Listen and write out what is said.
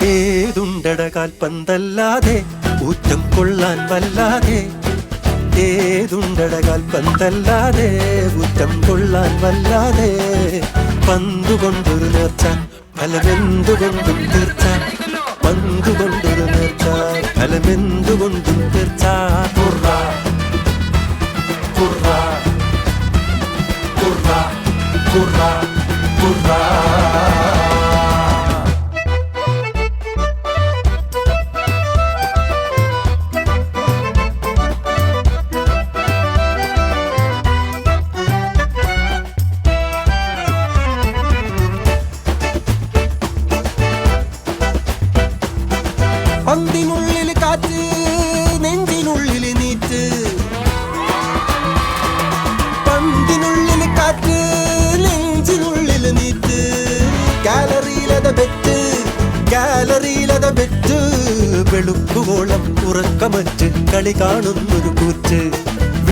ഏതുണ്ടട കാൽപന്തല്ലാതെ ഊറ്റം കൊള്ളാൻ വല്ലാതെ ഏതുണ്ടട കാൽപന്തല്ലാതെ ഊറ്റം കൊള്ളാൻ വല്ലാതെ പന്തുകൊണ്ടൊരു നേർച്ച ഫലമെന്തുകൊണ്ടും തീർച്ച പന്തുകൊണ്ടൊരു നേർച്ച ഫലമെന്തുകൊണ്ടും തീർച്ച കുറ കുറ കുറ കുറ കുറ പന്തിനുള്ളിൽ കാറ്റ് നെഞ്ചിനുള്ളിൽ നീറ്റ് പന്തിനുള്ളിൽ കാറ്റ് നെഞ്ചിനുള്ളിൽ നീറ്റ് ഗാലറിയിലത ബെറ്റ് വെളുക്കുവോളം ഉറക്കമറ്റ് കളി കാണുന്നൊരു കൂറ്റ്